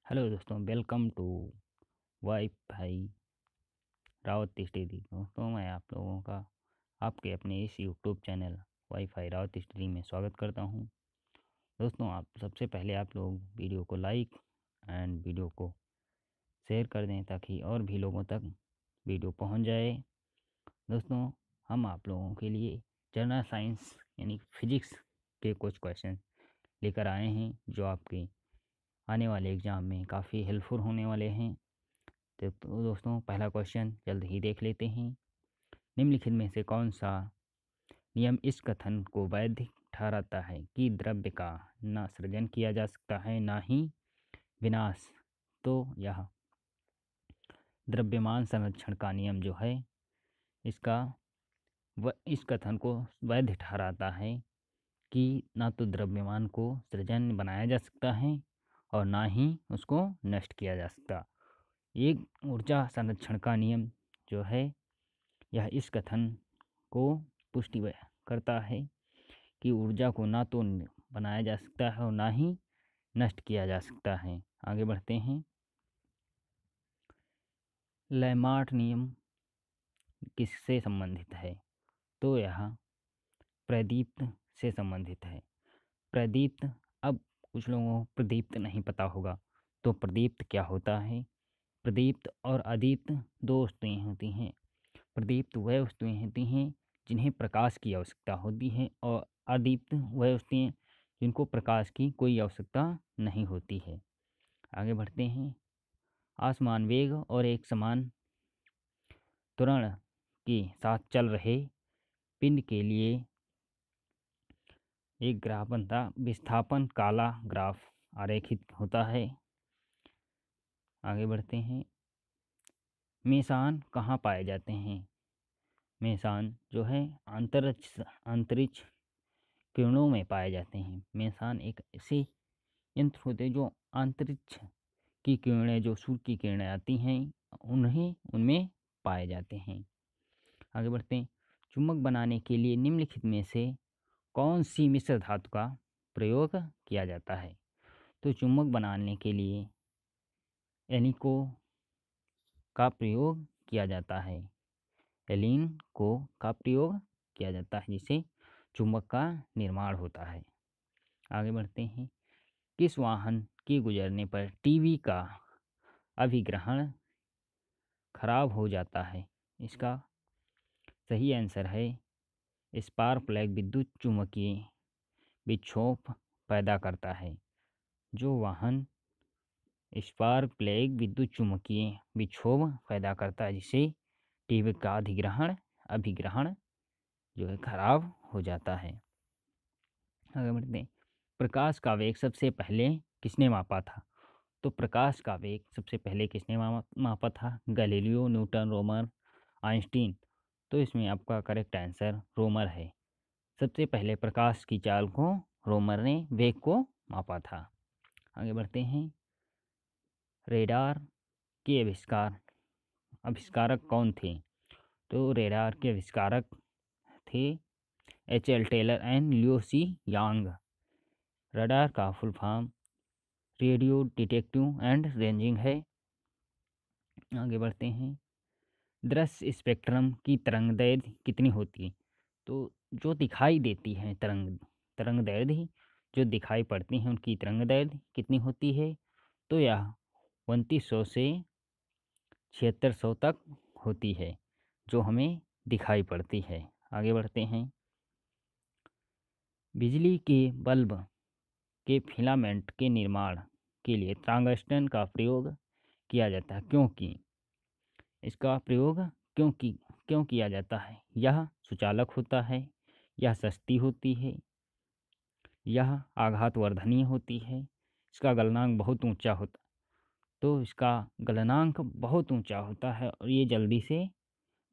Hello दोस्तों, welcome to WiFi Rawat study. दोस्तों, मैं आप लोगों का आपके अपने इस YouTube channel WiFi Rawat study में स्वागत करता हूं। दोस्तों, आप सबसे पहले आप लोग वीडियो को लाइक एंड वीडियो को शेयर कर दें ताकि और भी लोगों तक वीडियो पहुंच जाए। दोस्तों, हम आप लोगों के लिए जनरल साइंस यानी फिजिक्स के कुछ क्वेश्चन लेकर आए हैं जो आपके आने वाले एग्ज़ाम में काफ़ी हेल्पफुल होने वाले हैं। तो दोस्तों, पहला क्वेश्चन जल्द ही देख लेते हैं। निम्नलिखित में से कौन सा नियम इस कथन को वैध ठहराता है कि द्रव्य का न सृजन किया जा सकता है न ही विनाश? तो यह द्रव्यमान संरक्षण का नियम जो है इसका इस कथन को वैध ठहराता है कि ना तो द्रव्यमान को सृजन बनाया जा सकता है और ना ही उसको नष्ट किया जा सकता। एक ऊर्जा संरक्षण का नियम जो है यह इस कथन को पुष्टि करता है कि ऊर्जा को ना तो बनाया जा सकता है और ना ही नष्ट किया जा सकता है। आगे बढ़ते हैं। लैमार्ट नियम किससे संबंधित है? तो यह प्रदीप्त से संबंधित है। प्रदीप्त, अब कुछ लोगों को प्रदीप्त नहीं पता होगा, तो प्रदीप्त क्या होता है? प्रदीप्त और अदीप्त दो वस्तुएं होती हैं। प्रदीप्त वह वस्तुएं होती हैं जिन्हें प्रकाश की आवश्यकता होती है और अदीप्त वह वस्तुएं जिनको प्रकाश की कोई आवश्यकता नहीं होती है। आगे बढ़ते हैं। आसमान वेग और एक समान त्वरण के साथ चल रहे पिंड के लिए एक ग्राफ बनता, विस्थापन काला ग्राफ आरेखित होता है। आगे बढ़ते हैं। मेसान कहाँ पाए जाते हैं? मेसान जो है अंतरिक्ष किरणों में पाए जाते हैं। मेसान एक ऐसे यंत्र होते हैं जो अंतरिक्ष की किरणें, जो सूर्य की किरणें आती हैं, उनमें पाए जाते हैं। आगे बढ़ते हैं। चुंबक बनाने के लिए निम्नलिखित में से कौन सी मिश्र धातु का प्रयोग किया जाता है? तो चुंबक बनाने के लिए एलिको का प्रयोग किया जाता है। एलिन को का प्रयोग किया जाता है जिससे चुंबक का निर्माण होता है। आगे बढ़ते हैं। किस वाहन के गुजरने पर टीवी का अभिग्रहण खराब हो जाता है? इसका सही आंसर है स्पार्क प्लग विद्युत चुम्बकीय विक्षोभ पैदा करता है। जो वाहन स्पार्क प्लग विद्युत चुम्बकीय विक्षोभ पैदा करता है जिससे टीवी का अभिग्रहण जो है खराब हो जाता है। आगे बढ़ते हैं। प्रकाश का वेग सबसे पहले किसने मापा था? तो प्रकाश का वेग सबसे पहले किसने मापा था? Galileo, Newton, Romer, Einstein. तो इसमें आपका करेक्ट आंसर रोमर है। सबसे पहले प्रकाश की चाल को रोमर ने वेग को मापा था। आगे बढ़ते हैं। रेडार के आविष्कारक कौन थे? तो रेडार के आविष्कारक थे H.L. Taylor and Leo C Young. Radar का full form radio detective and ranging है। आगे बढ़ते हैं। दृश्य स्पेक्ट्रम की तरंगदैर्घ्य कितनी होती है? तो जो दिखाई देती है तरंगदैर्घ्य जो दिखाई पड़ती हैं उनकी तरंगदैर्घ्य कितनी होती है? तो यह 2900 से 7600 तक होती है जो हमें दिखाई पड़ती है। आगे बढ़ते हैं। बिजली के बल्ब के फिलामेंट के निर्माण के लिए टंगस्टन का प्रयोग किया जाता है। इसका प्रयोग क्यों किया जाता है? यह सुचालक होता है, यह सस्ती होती है, यह आघातवर्धनीय होती है, इसका गलनांक बहुत ऊंचा होता है। तो इसका गलनांक बहुत ऊंचा होता है और ये जल्दी से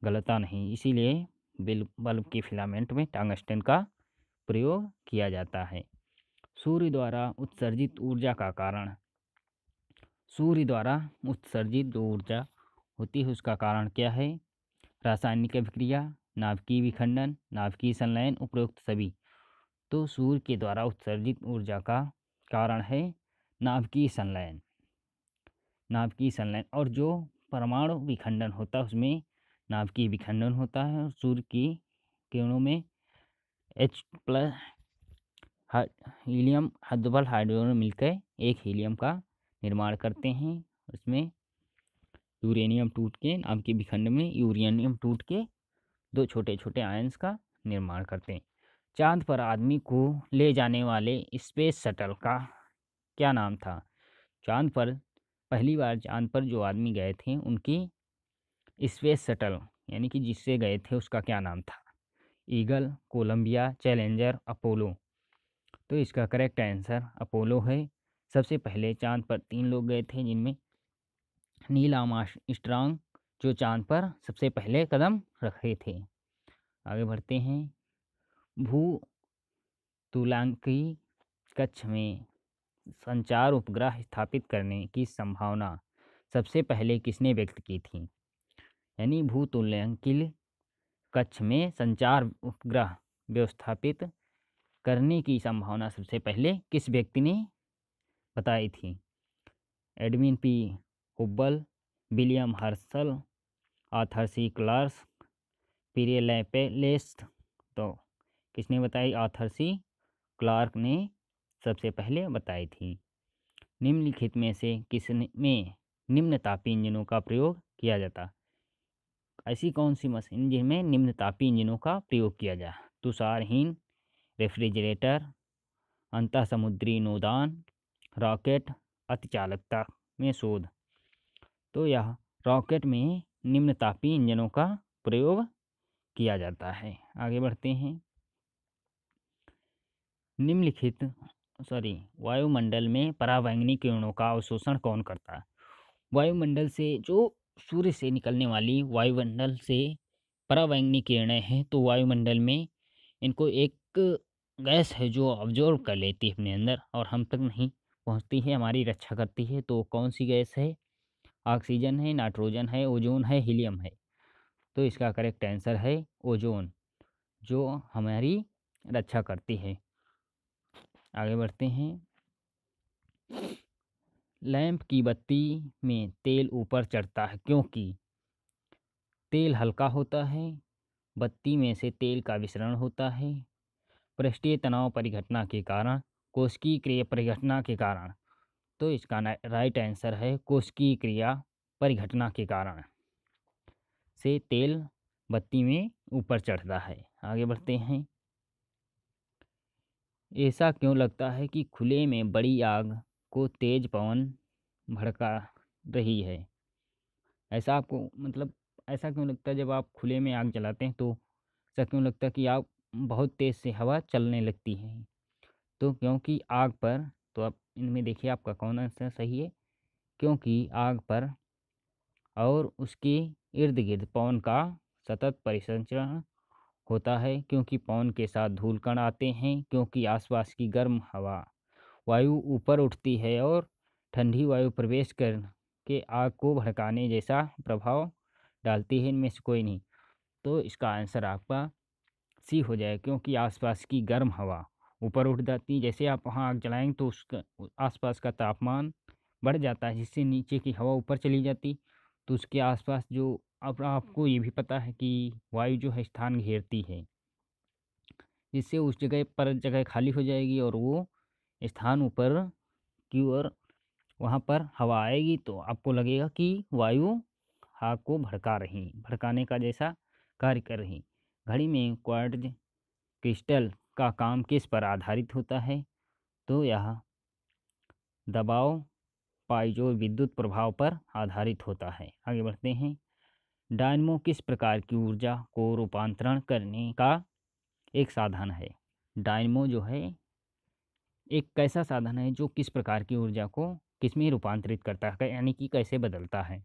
गलता नहीं, इसीलिए बल्ब के फिलामेंट में टंगस्टन का प्रयोग किया जाता है। सूर्य द्वारा उत्सर्जित ऊर्जा का कारण, सूर्य द्वारा उत्सर्जित जो ऊर्जा होती है उसका कारण क्या है? रासायनिक अभिक्रिया, नाभिकीय विखंडन, नाभिकीय संलयन, उपरोक्त सभी। तो सूर्य के द्वारा उत्सर्जित ऊर्जा का कारण है नाभिकीय संलयन। नाभिकीय संलयन, और जो परमाणु विखंडन होता है उसमें नाभिकीय विखंडन होता है, और सूर्य की किरणों में H+ हीलियम डबल हाइड्रोजन मिलकर एक हीलियम का निर्माण करते हैं। उसमें यूरेनियम टूट के नाभिकीय विखंडन में यूरेनियम टूट के 2 छोटे छोटे आयंस का निर्माण करते हैं। चांद पर आदमी को ले जाने वाले स्पेस शटल का क्या नाम था? चांद पर पहली बार चांद पर जो आदमी गए थे उनकी स्पेस शटल यानी कि जिससे गए थे उसका क्या नाम था? Eagle, Columbia, Challenger, Apollo. तो इसका करेक्ट आंसर अपोलो है। सबसे पहले चांद पर 3 लोग गए थे, जिनमें नील आर्मस्ट्रांग जो चांद पर सबसे पहले कदम रखे थे। आगे बढ़ते हैं। भू तुलांकी कक्ष में संचार उपग्रह स्थापित करने की संभावना सबसे पहले किसने व्यक्त की थी? यानी भूतुल्यांकिल कक्ष में संचार उपग्रह व्यवस्थापित करने की संभावना सबसे पहले किस व्यक्ति ने बताई थी? Edwin P Hubble, William Herschel, Arthur C Clarke, Pierre Laplace. तो किसने बताई? आर्थर सी क्लार्क ने सबसे पहले बताई थी। निम्नलिखित में से किसने में निम्न तापीय इंजनों का प्रयोग किया जाता? ऐसी कौन सी मशीन जिनमें निम्न तापीय इंजनों का प्रयोग किया जाए? तुषारहीन रेफ्रिजरेटर, अंतः समुद्री नौदान, रॉकेट, अतिचालकता में शोध। तो यह रॉकेट में निम्न तापीय इंजनों का प्रयोग किया जाता है। आगे बढ़ते हैं। निम्नलिखित वायुमंडल में परावैंगनी किरणों का अवशोषण कौन करता है? वायुमंडल से जो सूर्य से निकलने वाली वायुमंडल से परावैंगनी किरणें हैं, तो वायुमंडल में इनको एक गैस है जो ऑब्जॉर्व कर लेती है अपने अंदर और हम तक नहीं पहुंचती है, हमारी रक्षा करती है। तो कौन सी गैस है? ऑक्सीजन है, नाइट्रोजन है, ओजोन है, हीलियम है। तो इसका करेक्ट आंसर है ओजोन, जो हमारी रक्षा करती है। आगे बढ़ते हैं। लैंप की बत्ती में तेल ऊपर चढ़ता है क्योंकि तेल हल्का होता है, बत्ती में से तेल का विसरण होता है, पृष्ठीय तनाव परिघटना के कारण, कोशिकीय क्रिया परिघटना के कारण। तो इसका राइट आंसर है कोशिकीय क्रिया परिघटना के कारण से तेल बत्ती में ऊपर चढ़ता है। आगे बढ़ते हैं। ऐसा क्यों लगता है कि खुले में बड़ी आग को तेज पवन भड़का रही है? ऐसा आपको ऐसा क्यों लगता है जब आप खुले में आग जलाते हैं तो ऐसा क्यों लगता है कि आग बहुत तेज़ से हवा चलने लगती है? तो क्योंकि आग पर, तो आप इनमें देखिए आपका कौन आंसर सही है। क्योंकि आग पर और उसके इर्द गिर्द पवन का सतत परिसंचरण होता है, क्योंकि पवन के साथ धूल कण आते हैं, क्योंकि आसपास की गर्म हवा वायु ऊपर उठती है और ठंडी वायु प्रवेश कर के आग को भड़काने जैसा प्रभाव डालती है। इनमें से कोई नहीं। तो इसका आंसर आपका सी हो जाए, क्योंकि आसपास की गर्म हवा ऊपर उठ जाती है। जैसे आप वहाँ आग जलाएंगे तो उसका आसपास का तापमान बढ़ जाता है, जिससे नीचे की हवा ऊपर चली जाती। तो उसके आसपास जो अब आपको ये भी पता है कि वायु जो है स्थान घेरती है, जिससे उस जगह पर जगह खाली हो जाएगी और वो स्थान ऊपर की ओर वहाँ पर हवा आएगी, तो आपको लगेगा कि वायु आग को भड़काने का जैसा कार्य कर रही। घड़ी में क्वार्ट्ज क्रिस्टल का काम किस पर आधारित होता है? तो यह दबाव पाइजो विद्युत प्रभाव पर आधारित होता है। आगे बढ़ते हैं। डायनमो किस प्रकार की ऊर्जा को रूपांतरण करने का एक साधन है? डायनमो जो है एक कैसा साधन है जो किस प्रकार की ऊर्जा को किस में रूपांतरित करता है, यानी कि कैसे बदलता है?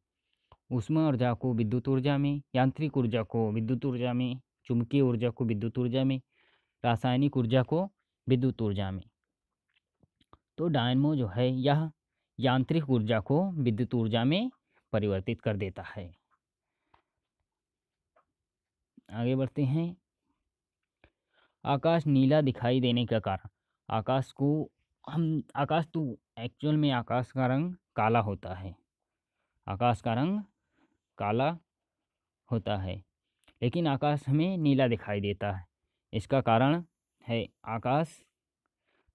ऊष्मा ऊर्जा को विद्युत ऊर्जा में, यांत्रिक ऊर्जा को विद्युत ऊर्जा में, चुंबकीय ऊर्जा को विद्युत ऊर्जा में, रासायनिक ऊर्जा को विद्युत ऊर्जा में। तो डायनमो जो है यह यांत्रिक ऊर्जा को विद्युत ऊर्जा में परिवर्तित कर देता है। आगे बढ़ते हैं। आकाश नीला दिखाई देने का कारण। आकाश तो एक्चुअल में आकाश का रंग काला होता है, आकाश का रंग काला होता है, लेकिन आकाश हमें नीला दिखाई देता है। इसका कारण है, आकाश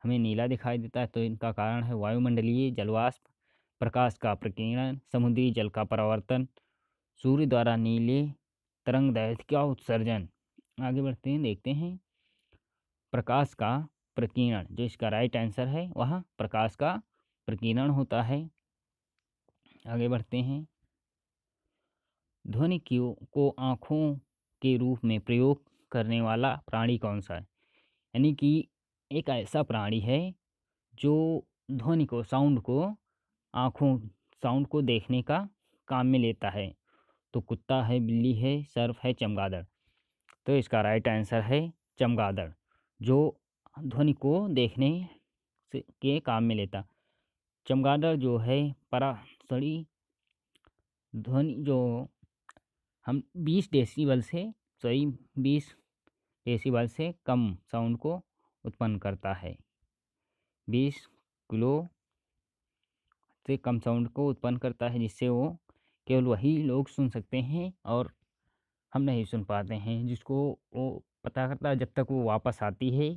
हमें नीला दिखाई देता है तो इनका कारण है वायुमंडलीय जलवाष्प, प्रकाश का प्रकीर्णन, समुद्री जल का परावर्तन, सूर्य द्वारा नीले तरंग दैर्घ्य का उत्सर्जन। आगे बढ़ते हैं, देखते हैं प्रकाश का प्रकीर्णन। जो इसका राइट आंसर है वह प्रकाश का प्रकीर्णन होता है। आगे बढ़ते हैं, ध्वनि को आँखों के रूप में प्रयोग करने वाला प्राणी कौन सा है? यानी कि एक ऐसा प्राणी है जो ध्वनि को, साउंड को आँखों, साउंड को देखने का काम में लेता है। तो कुत्ता है, बिल्ली है, सर्प है, चमगादड़। तो इसका राइट आंसर है चमगादड़, जो ध्वनि को देखने के काम में लेता। चमगादड़ जो है परासड़ी ध्वनि जो हम 20 डेसिबल से 20 डेसिबल से कम साउंड को उत्पन्न करता है। 20 किलो से कम साउंड को उत्पन्न करता है, जिससे वो केवल वही लोग सुन सकते हैं और हम नहीं सुन पाते हैं, जिसको वो पता करता है जब तक वो वापस आती है।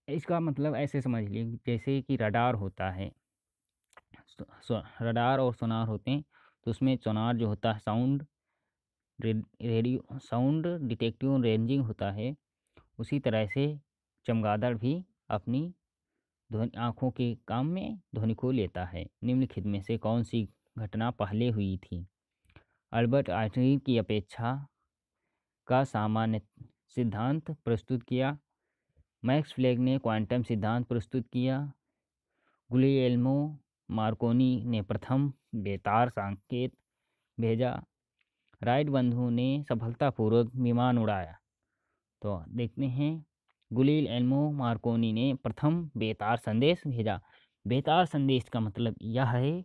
इसका मतलब ऐसे समझ लीजिए जैसे कि रडार होता है, रडार और सोनार होते हैं। तो उसमें सोनार जो होता है sound radio sound detective ranging होता है। उसी तरह से चमगादड़ भी अपनी ध्वनि आँखों के काम में ध्वनि को लेता है। निम्नलिखित में से कौन सी घटना पहले हुई थी? अल्बर्ट आइंस्टीन की अपेक्षा का सामान्य सिद्धांत प्रस्तुत किया, मैक्स प्लैंक ने क्वांटम सिद्धांत प्रस्तुत किया, गुलियेल्मो मार्कोनी ने प्रथम बेतार संकेत भेजा, राइट बंधुओं ने सफलतापूर्वक विमान उड़ाया। तो देखते हैं, गुलियेल्मो मार्कोनी ने प्रथम बेतार संदेश भेजा। बेतार संदेश का मतलब यह है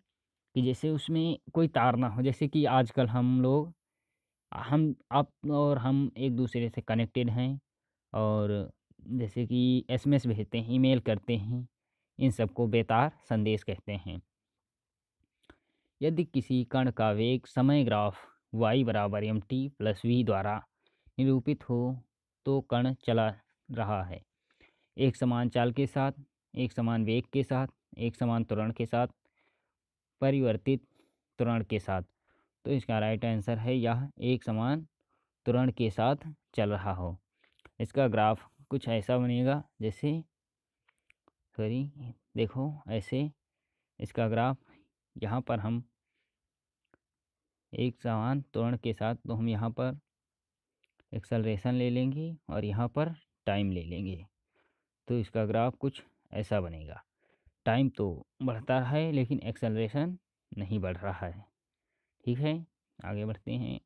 कि जैसे उसमें कोई तार ना हो, जैसे कि आजकल हम आप और हम एक दूसरे से कनेक्टेड हैं, और जैसे कि एसएमएस भेजते हैं, ईमेल करते हैं, इन सबको बेतार संदेश कहते हैं। यदि किसी कण का वेग समय ग्राफ y बराबर mt+v द्वारा निरूपित हो तो कण चला रहा है एक समान चाल के साथ, एक समान वेग के साथ, एक समान त्वरण के साथ, परिवर्तित त्वरण के साथ। तो इसका राइट आंसर है यह एक समान त्वरण के साथ चल रहा हो। इसका ग्राफ कुछ ऐसा बनेगा, जैसे देखो ऐसे इसका ग्राफ, यहाँ पर हम एक समान त्वरण के साथ, तो हम यहाँ पर एक्सेलरेशन ले लेंगे और यहाँ पर टाइम ले लेंगे। तो इसका ग्राफ कुछ ऐसा बनेगा। टाइम तो बढ़ता है लेकिन एक्सेलरेशन नहीं बढ़ रहा है। ठीक है, आगे बढ़ते हैं।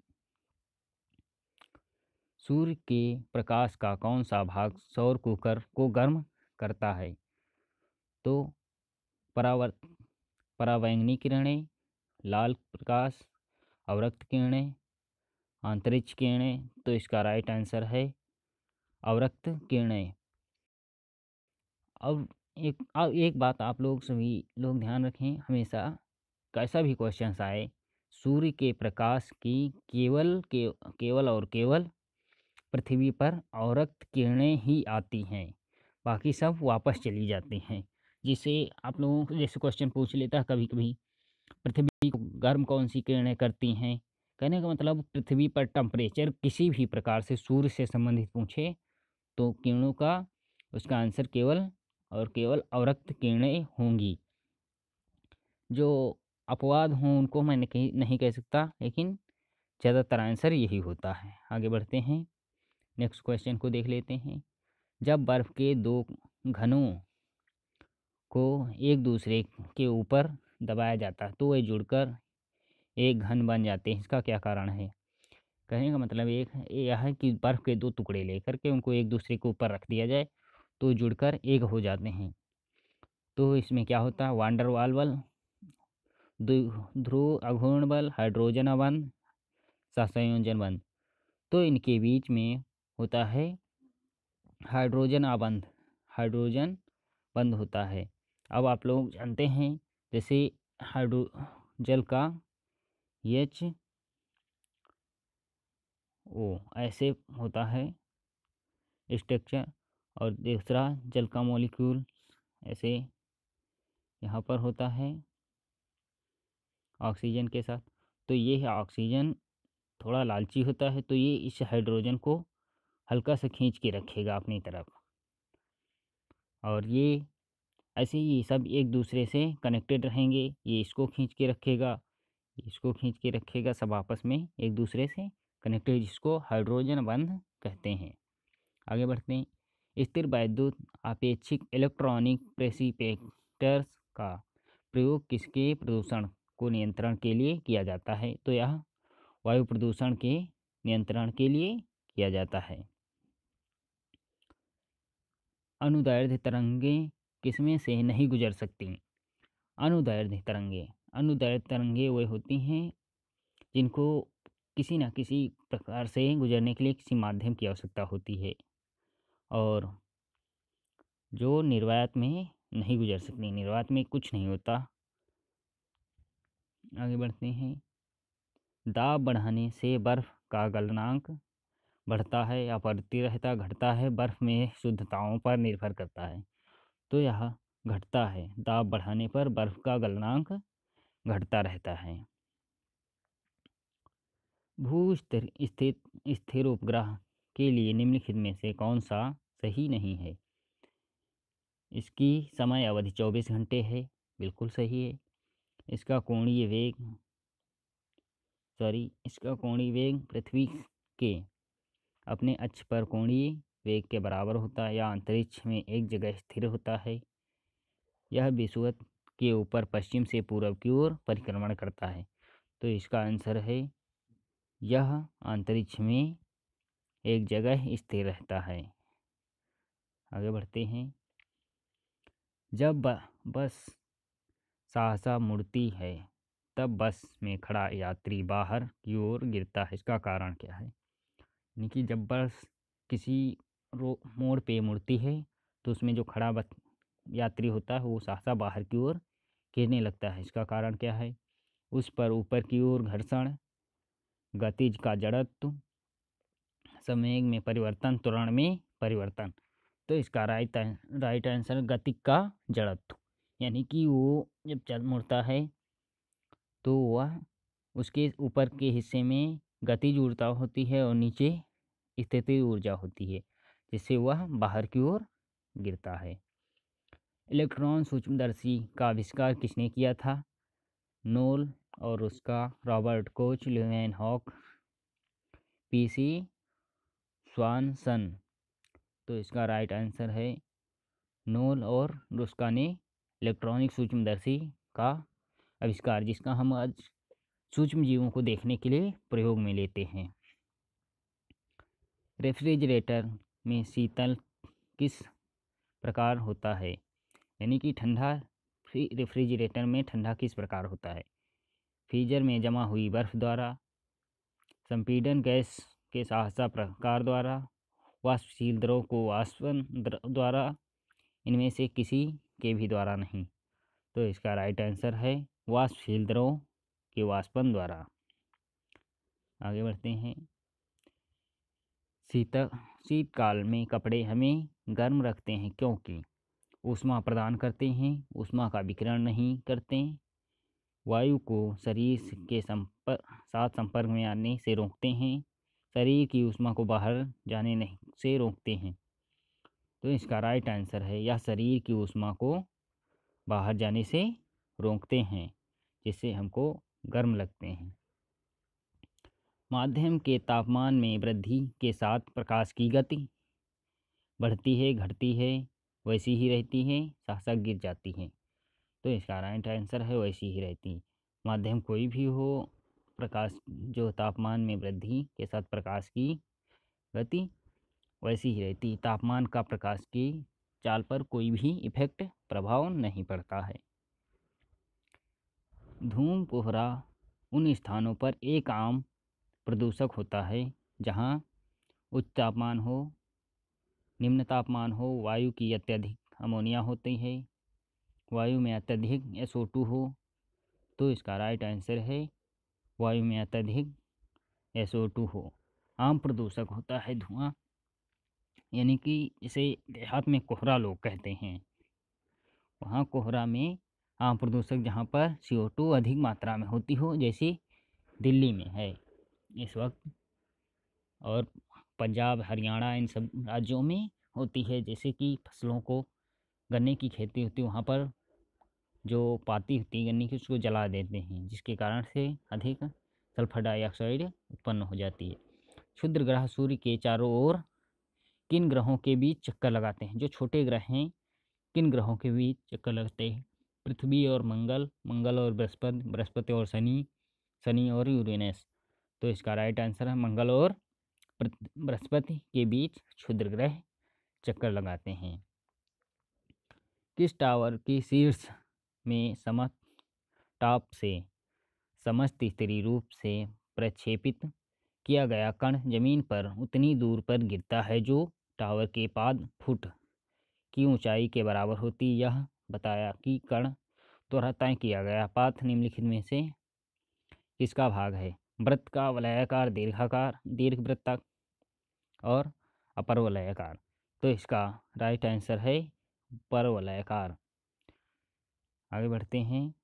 सूर्य के प्रकाश का कौन सा भाग सौर कुकर को गर्म करता है? तो परावैंगनी किरणें, लाल प्रकाश, अवरक्त किरणें, अंतरिक्ष किरणें। तो इसका राइट आंसर है अवरक्त किरणें। अब एक बात आप लोग सभी लोग ध्यान रखें, हमेशा कैसा भी क्वेश्चन आए, सूर्य के प्रकाश की केवल और केवल पृथ्वी पर अवरक्त किरणें ही आती हैं, बाकी सब वापस चली जाती हैं। जिसे आप लोगों को जैसे क्वेश्चन पूछ लेता है कभी कभी, पृथ्वी को गर्म कौन सी किरणें करती हैं? कहने का मतलब पृथ्वी पर टेम्परेचर किसी भी प्रकार से सूर्य से संबंधित पूछे तो किरणों का उसका आंसर केवल और केवल अवरक्त किरणें होंगी। जो अपवाद हों उनको मैं नहीं कह सकता, लेकिन ज़्यादातर आंसर यही होता है। आगे बढ़ते हैं, नेक्स्ट क्वेश्चन को देख लेते हैं। जब बर्फ़ के दो घनों को एक दूसरे के ऊपर दबाया जाता है तो वे जुड़कर एक घन बन जाते हैं, इसका क्या कारण है? कहने का मतलब यह है कि बर्फ़ के दो टुकड़े लेकर के उनको एक दूसरे के ऊपर रख दिया जाए तो जुड़कर एक हो जाते हैं। तो इसमें क्या होता है? वांडर वाल बल, ध्रुव आघूर्ण बल, हाइड्रोजन अबंध, सहसंयोजन बंध। तो इनके बीच में होता है हाइड्रोजन अबंध, हाइड्रोजन बंध होता है। अब आप लोग जानते हैं जैसे जल का H O ऐसे होता है स्ट्रक्चर, और दूसरा जल का मॉलिक्यूल ऐसे यहाँ पर होता है ऑक्सीजन के साथ। तो ये है ऑक्सीजन थोड़ा लालची होता है, तो ये इस हाइड्रोजन को हल्का सा खींच के रखेगा अपनी तरफ, और ये ऐसे ही सब एक दूसरे से कनेक्टेड रहेंगे। ये इसको खींच के रखेगा, इसको खींच के रखेगा, सब आपस में एक दूसरे से कनेक्टेड, जिसको हाइड्रोजन बंध कहते हैं। आगे बढ़ते हैं। स्थिर वैद्युत आपेक्षिक इलेक्ट्रॉनिक प्रेसिपिटेटर्स का प्रयोग किसके प्रदूषण को नियंत्रण के लिए किया जाता है? तो यह वायु प्रदूषण के नियंत्रण के लिए किया जाता है। अनुदैर्ध्य तरंगें किसमें से नहीं गुजर सकती? अनुदैर्ध्य तरंगें वे होती हैं जिनको किसी न किसी प्रकार से गुजरने के लिए किसी माध्यम की आवश्यकता होती है, और जो निर्वात में नहीं गुजर सकती। निर्वात में कुछ नहीं होता। आगे बढ़ते हैं। दाब बढ़ाने से बर्फ का गलनांक बढ़ता है या बढ़ती रहता, घटता है? बर्फ में शुद्धताओं पर निर्भर करता है, तो यह घटता है। दाब बढ़ाने पर बर्फ का गलनांक घटता रहता है। भू स्थित स्थिर उपग्रह के लिए निम्नलिखित में से कौन सा सही नहीं है? इसकी समय अवधि 24 घंटे है, बिल्कुल सही है। इसका कोणीय वेग पृथ्वी के अपने अक्ष पर कोणीय वेग के बराबर होता है, या अंतरिक्ष में एक जगह स्थिर होता है। यह विषुवत के ऊपर पश्चिम से पूर्व की ओर परिक्रमण करता है, तो इसका आंसर है यह अंतरिक्ष में एक जगह स्थिर रहता है। आगे बढ़ते हैं। जब बस सहसा मुड़ती है तब बस में खड़ा यात्री बाहर की ओर गिरता है, इसका कारण क्या है? यानी कि जब बस किसी मोड़ पे मुड़ती है तो उसमें जो खड़ा यात्री होता है वो सहसा बाहर की ओर गिरने लगता है, इसका कारण क्या है? उस पर ऊपर की ओर घर्षण, गतिज का जड़त्व, संवेग में परिवर्तन, त्वरण में परिवर्तन। तो इसका राइट आंसर गति का जड़त्व, यानी कि वो जब चल मुड़ता है तो वह उसके ऊपर के हिस्से में गतिज ऊर्जा होती है और नीचे स्थितिज ऊर्जा होती है, जिससे वह बाहर की ओर गिरता है। इलेक्ट्रॉन सूक्ष्मदर्शी का आविष्कार किसने किया था? नोल और उसका रॉबर्ट कोच, ल्यूमेनहॉक, पीसी स्वानसन। तो इसका राइट आंसर है नोल और रुस्का ने इलेक्ट्रॉनिक सूक्ष्मदर्शी का आविष्कार, जिसका हम आज सूक्ष्म जीवों को देखने के लिए प्रयोग में लेते हैं। रेफ्रिजरेटर में शीतल किस प्रकार होता है? यानी कि ठंडा रेफ्रिजरेटर में ठंडा किस प्रकार होता है? फ्रीजर में जमा हुई बर्फ द्वारा, संपीड़न गैस के सहसा प्रकार द्वारा, वाष्पशील द्रव को वाष्पन द्वारा, इनमें से किसी के भी द्वारा नहीं। तो इसका राइट आंसर है वाष्पशील द्रव के वाष्पन द्वारा। आगे बढ़ते हैं। शीतकाल में कपड़े हमें गर्म रखते हैं क्योंकि ऊष्मा प्रदान करते हैं, ऊष्मा का विकिरण नहीं करते, वायु को शरीर के साथ संपर्क में आने से रोकते हैं, शरीर की ऊष्मा को बाहर जाने नहीं से रोकते हैं। तो इसका राइट आंसर है यह शरीर की ऊष्मा को बाहर जाने से रोकते हैं, जिससे हमको गर्म लगते हैं। माध्यम के तापमान में वृद्धि के साथ प्रकाश की गति बढ़ती है, घटती है, वैसी ही रहती है, सहसा गिर जाती है? तो इसका राइट आंसर है वैसी ही रहती है। माध्यम कोई भी हो, प्रकाश जो तापमान में वृद्धि के साथ प्रकाश की गति वैसी ही रहती। तापमान का प्रकाश की चाल पर कोई भी इफेक्ट प्रभाव नहीं पड़ता है। धूम कोहरा उन स्थानों पर एक आम प्रदूषक होता है जहाँ उच्च तापमान हो, निम्न तापमान हो, वायु की अत्यधिक अमोनिया होती है, वायु में अत्यधिक SO2 हो, तो इसका राइट आंसर है वायु में अत्यधिक SO2 हो। आम प्रदूषक होता है धुआं, यानी कि इसे देहात में कोहरा लोग कहते हैं। वहाँ कोहरा में आम प्रदूषक जहाँ पर CO2 अधिक मात्रा में होती हो, जैसे दिल्ली में है इस वक्त, और पंजाब हरियाणा इन सब राज्यों में होती है। जैसे कि फसलों को, गन्ने की खेती होती है, वहाँ पर जो पाती होती है गन्ने की उसको जला देते हैं, जिसके कारण से अधिक सल्फर डाइऑक्साइड उत्पन्न हो जाती है। क्षुद्र ग्रह सूर्य के चारों ओर किन ग्रहों के बीच चक्कर लगाते हैं? जो छोटे ग्रह हैं किन ग्रहों के बीच चक्कर लगाते हैं? पृथ्वी और मंगल, मंगल और बृहस्पति, बृहस्पति और शनि, शनि और यूरेनस। तो इसका राइट आंसर है मंगल और बृहस्पति के बीच क्षुद्र ग्रह चक्कर लगाते हैं। किस टावर की शीर्ष में टॉप से समस्त स्थिर रूप से प्रक्षेपित किया गया कण जमीन पर उतनी दूर पर गिरता है जो टावर के 5 फुट की ऊंचाई के बराबर होती? यह बताया कि कण द्वारा तय किया गया पाथ निम्नलिखित में से किसका भाग है? वृत्त का, वलयाकार, दीर्घाकार, दीर्घवृत्त और अपरवलयाकार। तो इसका राइट आंसर है परवलयाकार। आगे बढ़ते हैं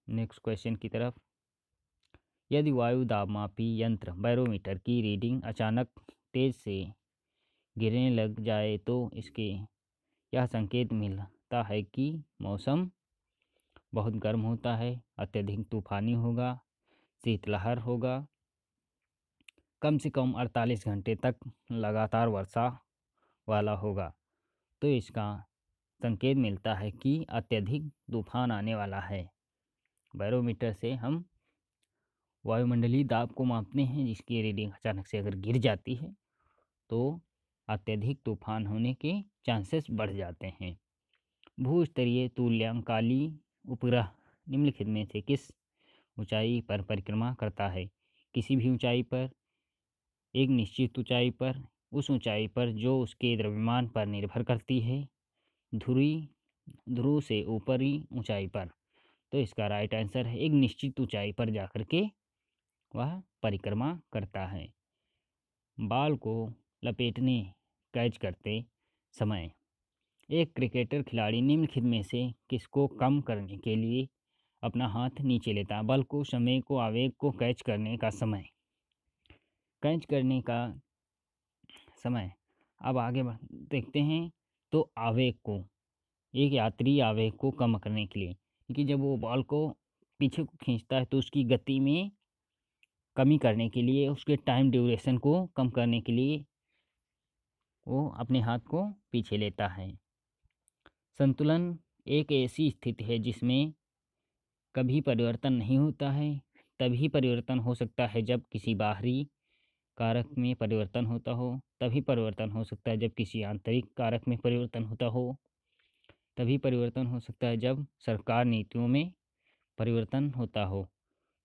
नेक्स्ट क्वेश्चन की तरफ। यदि वायु दाबमापी यंत्र बैरोमीटर की रीडिंग अचानक तेज से गिरने लग जाए तो इसके यह संकेत मिलता है कि मौसम बहुत गर्म होता है, अत्यधिक तूफानी होगा, शीतलहर होगा, कम से कम 48 घंटे तक लगातार वर्षा वाला होगा। तो इसका संकेत मिलता है कि अत्यधिक तूफान आने वाला है। बैरोमीटर से हम वायुमंडलीय दाब को मापते हैं, जिसकी रीडिंग अचानक से अगर गिर जाती है तो अत्यधिक तूफान होने के चांसेस बढ़ जाते हैं। भूस्तरीय तुल्यकाली उपग्रह निम्नलिखित में से किस ऊंचाई पर परिक्रमा करता है? किसी भी ऊंचाई पर, एक निश्चित ऊंचाई पर, उस ऊंचाई पर जो उसके द्रव्यमान पर निर्भर करती है, ध्रुव से ऊपरी ऊंचाई पर। तो इसका राइट आंसर है एक निश्चित ऊंचाई पर जाकर के वह परिक्रमा करता है। बाल को लपेटने कैच करते समय एक क्रिकेटर खिलाड़ी निम्नलिखित में से किसको कम करने के लिए अपना हाथ नीचे लेता है? बल को, समय को, आवेग को, कैच करने का समय। कैच करने का समय अब आगे देखते हैं। तो आवेग को, एक यात्री आवेग को कम करने के लिए, क्योंकि जब वो बॉल को पीछे को खींचता है तो उसकी गति में कमी करने के लिए, उसके टाइम ड्यूरेशन को कम करने के लिए वो अपने हाथ को पीछे लेता है। संतुलन एक ऐसी स्थिति है जिसमें कभी परिवर्तन नहीं होता है। तभी परिवर्तन हो सकता है जब किसी बाहरी कारक में परिवर्तन होता हो, तभी परिवर्तन हो सकता है जब किसी आंतरिक कारक में परिवर्तन होता हो, तभी परिवर्तन हो सकता है जब सरकार नीतियों में परिवर्तन होता हो।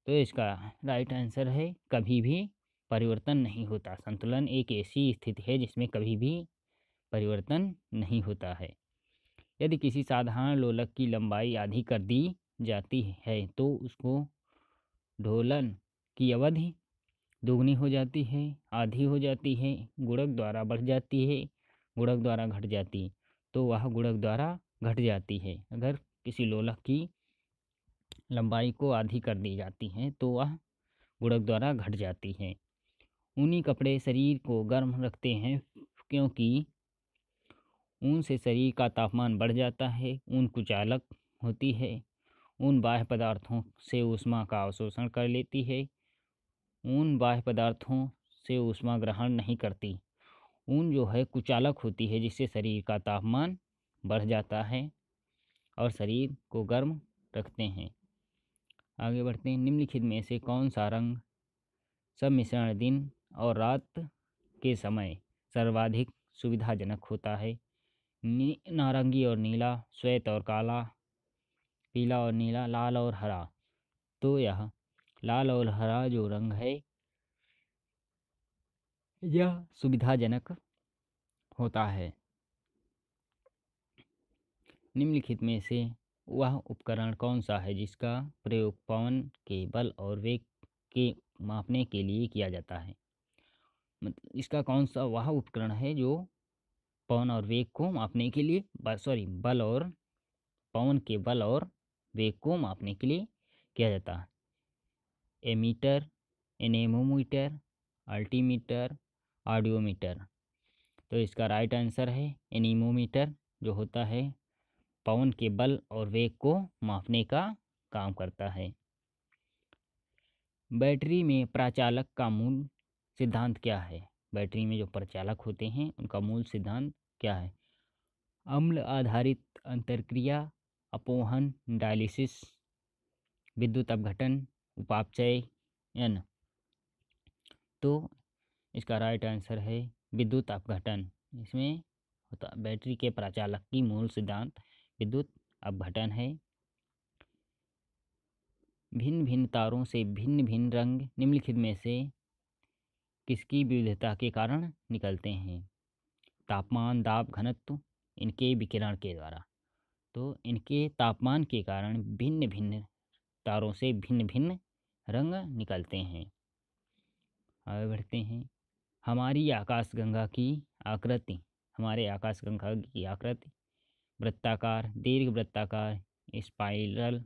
तो इसका राइट आंसर है कभी भी परिवर्तन नहीं होता। संतुलन एक ऐसी स्थिति है जिसमें कभी भी परिवर्तन नहीं होता है। यदि किसी साधारण लोलक की लंबाई आधी कर दी जाती है तो उसको ढोलन की अवधि दोगुनी हो जाती है, आधी हो जाती है, गुणक द्वारा बढ़ जाती है, गुणक द्वारा घट जाती है। तो वह गुणक द्वारा घट जाती है। अगर किसी लोलक की लंबाई को आधी कर दी जाती है तो वह गुणक द्वारा घट जाती है। ऊनी कपड़े शरीर को गर्म रखते हैं क्योंकि ऊन से शरीर का तापमान बढ़ जाता है। ऊन कुचालक होती है। ऊन बाह्य पदार्थों से ऊष्मा का अवशोषण कर लेती है। ऊन बाह्य पदार्थों से ऊष्मा ग्रहण नहीं करती। ऊन जो है कुचालक होती है, जिससे शरीर का तापमान बढ़ जाता है और शरीर को गर्म रखते हैं। आगे बढ़ते हैं। निम्नलिखित में से कौन सा रंग सम्मिश्रण दिन और रात के समय सर्वाधिक सुविधाजनक होता है? नारंगी और नीला, श्वेत और काला, पीला और नीला, लाल और हरा। तो यह लाल और हरा जो रंग है यह सुविधाजनक होता है। निम्नलिखित में से वह उपकरण कौन सा है जिसका प्रयोग पवन के बल और वेग के मापने के लिए किया जाता है। मतलब इसका कौन सा वह उपकरण है जो पवन और वेग को मापने के लिए बल और पवन के बल और वेग को मापने के लिए किया जाता है। Ammeter, anemometer, altimeter, audiometer. तो इसका राइट आंसर है एनीमोमीटर, जो होता है पवन के बल और वेग को मापने का काम करता है। बैटरी में प्राचालक का मूल सिद्धांत क्या है। बैटरी में जो प्रचालक होते हैं उनका मूल सिद्धांत क्या है। अम्ल आधारित अंतरक्रिया, अपोहन, डायलिसिस, विद्युत अपघटन, उपापचयन। तो इसका राइट आंसर है विद्युत अपघटन। इसमें होता बैटरी के प्रचालक की मूल सिद्धांत विद्युत अपघटन है। भिन्न भिन्न तारों से भिन्न भिन्न रंग निम्नलिखित में से किसकी विविधता के कारण निकलते हैं। तापमान, दाब, घनत्व इनके विकिरण के द्वारा। तो इनके तापमान के कारण भिन्न भिन्न तारों से भिन्न भिन्न रंग निकलते हैं। आगे बढ़ते हैं। हमारी आकाशगंगा की आकृति, हमारे आकाशगंगा की आकृति वृत्ताकार, दीर्घ वृत्ताकार, स्पाइरल,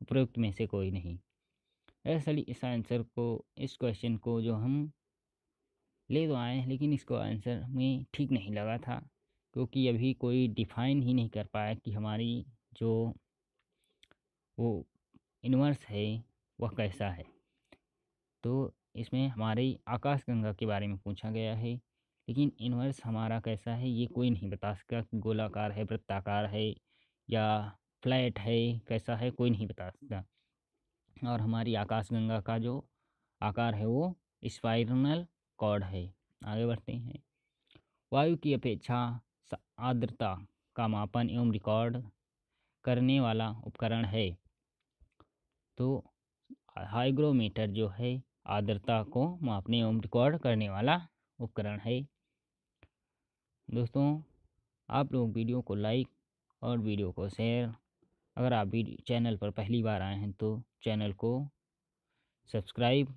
उपरोक्त में से कोई नहीं। दरअसल इस आंसर को, इस क्वेश्चन को जो हम ले तो आए लेकिन इसको आंसर में ठीक नहीं लगा था, क्योंकि अभी कोई डिफाइन ही नहीं कर पाया कि हमारी जो वो यूनिवर्स है वह कैसा है। तो इसमें हमारी आकाशगंगा के बारे में पूछा गया है, लेकिन यूनिवर्स हमारा कैसा है ये कोई नहीं बता सकता कि गोलाकार है, वृत्ताकार है या फ्लैट है, कैसा है कोई नहीं बता सकता। और हमारी आकाशगंगा का जो आकार है वो स्पाइरल कॉर्ड है। आगे बढ़ते हैं। वायु की अपेक्षा आर्द्रता का मापन एवं रिकॉर्ड करने वाला उपकरण है। तो हाइग्रोमीटर जो है आर्द्रता को मापने एवं रिकॉर्ड करने वाला उपकरण है। दोस्तों, आप लोग वीडियो को लाइक और वीडियो को शेयर, अगर आप चैनल पर पहली बार आए हैं तो चैनल को सब्सक्राइब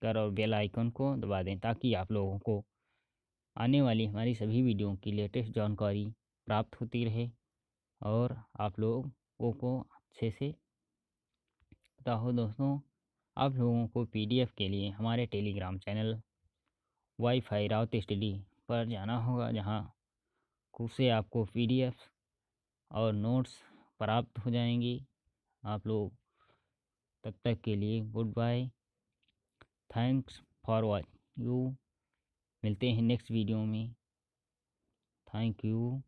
कर और बेल आइकन को दबा दें, ताकि आप लोगों को आने वाली हमारी सभी वीडियो की लेटेस्ट जानकारी प्राप्त होती रहे और आप लोगों को अच्छे से पता हो। दोस्तों, आप लोगों को पीडीएफ के लिए हमारे Telegram channel wifi Raut study पर जाना होगा, जहाँ से आपको पीडीएफ और नोट्स प्राप्त हो जाएंगी। आप लोग तब तक के लिए good bye, thanks for watch you. मिलते हैं नेक्स्ट वीडियो में। Thank you.